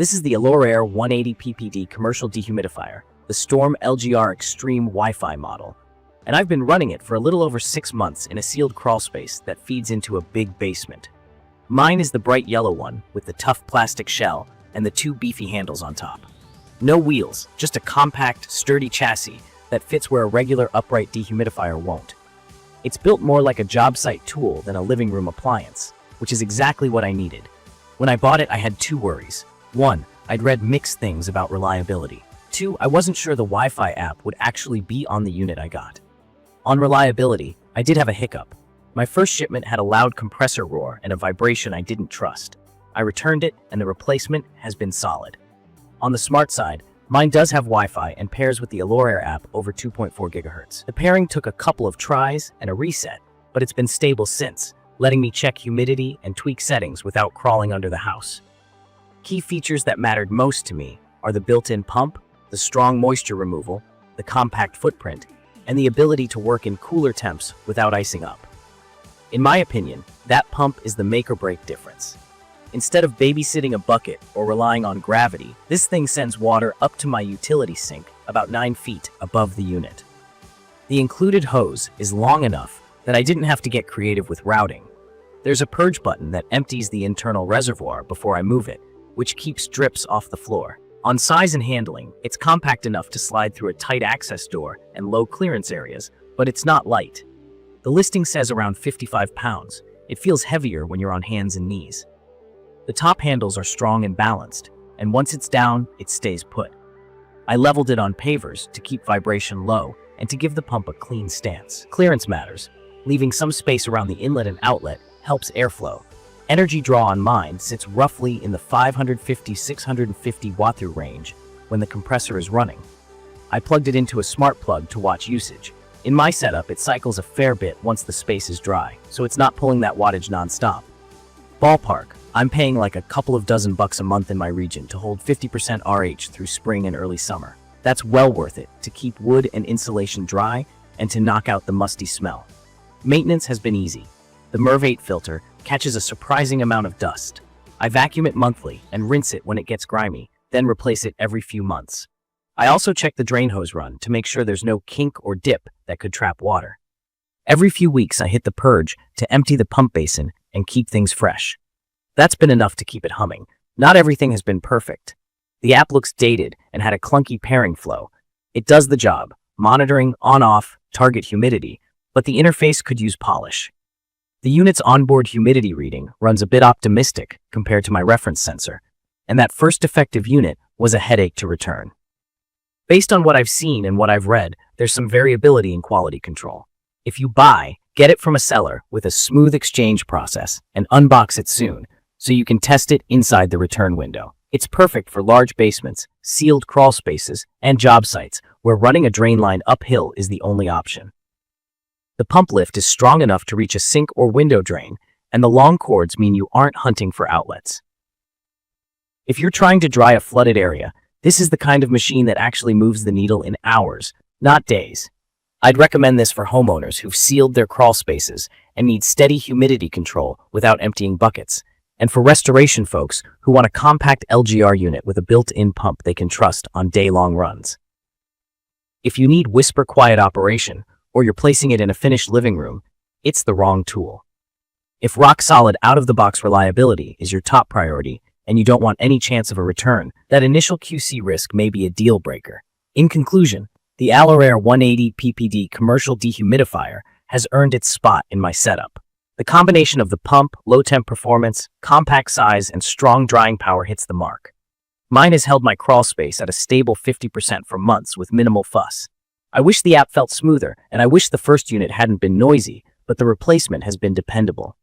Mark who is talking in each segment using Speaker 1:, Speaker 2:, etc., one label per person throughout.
Speaker 1: This is the ALORAIR 180PPD Commercial Dehumidifier, the Storm LGR Extreme Wi-Fi model. And I've been running it for a little over 6 months in a sealed crawl space that feeds into a big basement. Mine is the bright yellow one with the tough plastic shell and the 2 beefy handles on top. No wheels, just a compact, sturdy chassis that fits where a regular upright dehumidifier won't. It's built more like a job site tool than a living room appliance, which is exactly what I needed. When I bought it, I had 2 worries. 1, I'd read mixed things about reliability. 2, I wasn't sure the Wi-Fi app would actually be on the unit I got. On reliability, I did have a hiccup. My first shipment had a loud compressor roar and a vibration I didn't trust. I returned it, and the replacement has been solid. On the smart side, mine does have Wi-Fi and pairs with the ALORAIR app over 2.4 GHz. The pairing took a couple of tries and a reset, but it's been stable since, letting me check humidity and tweak settings without crawling under the house. Key features that mattered most to me are the built-in pump, the strong moisture removal, the compact footprint, and the ability to work in cooler temps without icing up. In my opinion, that pump is the make-or-break difference. Instead of babysitting a bucket or relying on gravity, this thing sends water up to my utility sink about 9 feet above the unit. The included hose is long enough that I didn't have to get creative with routing. There's a purge button that empties the internal reservoir before I move it, which keeps drips off the floor. On size and handling, it's compact enough to slide through a tight access door and low clearance areas, but it's not light. The listing says around 55 pounds. It feels heavier when you're on hands and knees. The top handles are strong and balanced, and once it's down, it stays put. I leveled it on pavers to keep vibration low and to give the pump a clean stance. Clearance matters. Leaving some space around the inlet and outlet helps airflow. Energy draw on mine sits roughly in the 550-650 watt-through range when the compressor is running. I plugged it into a smart plug to watch usage. In my setup, it cycles a fair bit once the space is dry, so it's not pulling that wattage non-stop. Ballpark, I'm paying like a couple of dozen bucks a month in my region to hold 50% RH through spring and early summer. That's well worth it to keep wood and insulation dry and to knock out the musty smell. Maintenance has been easy. The MERV8 filter catches a surprising amount of dust. I vacuum it monthly and rinse it when it gets grimy, then replace it every few months. I also check the drain hose run to make sure there's no kink or dip that could trap water. Every few weeks I hit the purge to empty the pump basin and keep things fresh. That's been enough to keep it humming. Not everything has been perfect. The app looks dated and had a clunky pairing flow. It does the job, monitoring on-off, target humidity, but the interface could use polish. The unit's onboard humidity reading runs a bit optimistic compared to my reference sensor, and that first defective unit was a headache to return. Based on what I've seen and what I've read, there's some variability in quality control. If you buy, get it from a seller with a smooth exchange process and unbox it soon, so you can test it inside the return window. It's perfect for large basements, sealed crawl spaces, and job sites where running a drain line uphill is the only option. The pump lift is strong enough to reach a sink or window drain, and the long cords mean you aren't hunting for outlets. If you're trying to dry a flooded area, this is the kind of machine that actually moves the needle in hours, not days. I'd recommend this for homeowners who've sealed their crawl spaces and need steady humidity control without emptying buckets, and for restoration folks who want a compact LGR unit with a built-in pump they can trust on day-long runs. If you need whisper-quiet operation, or you're placing it in a finished living room, it's the wrong tool. If rock-solid out-of-the-box reliability is your top priority and you don't want any chance of a return, that initial QC risk may be a deal-breaker. In conclusion, the ALORAIR 180PPD Commercial Dehumidifier has earned its spot in my setup. The combination of the pump, low-temp performance, compact size, and strong drying power hits the mark. Mine has held my crawl space at a stable 50% for months with minimal fuss. I wish the app felt smoother, and I wish the first unit hadn't been noisy, but the replacement has been dependable.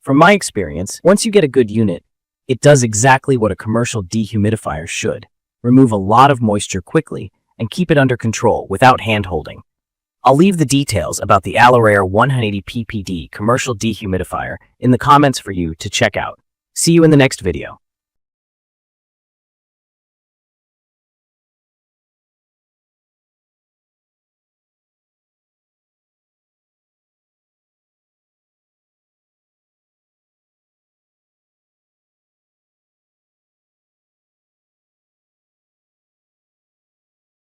Speaker 1: From my experience, once you get a good unit, it does exactly what a commercial dehumidifier should: remove a lot of moisture quickly and keep it under control without hand-holding. I'll leave the details about the ALORAIR 180PPD Commercial Dehumidifier in the comments for you to check out. See you in the next video.